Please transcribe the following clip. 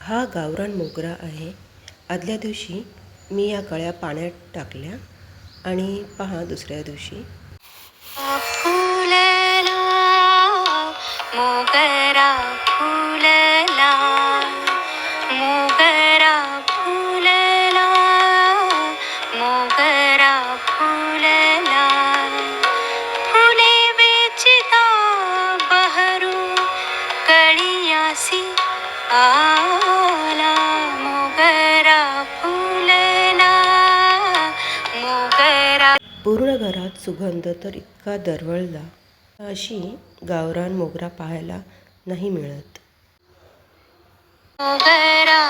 हा गावरान मोगरा आहे। आदल्या दिवशी मी या कळ्या पाण्यात टाकल्या आणि पहा दुसऱ्या दिवशी फुलला मोगरा फुलला मोगरा फुलला मोगरा फुलला फुले वेचिता बहरू कळियासी आला मोगरा फुलला मोगरा पूर्ण घरात सुगंध तर इतका दरवळला, अशी गावरान मोगरा पाहायला नाही मिळत। मोगरा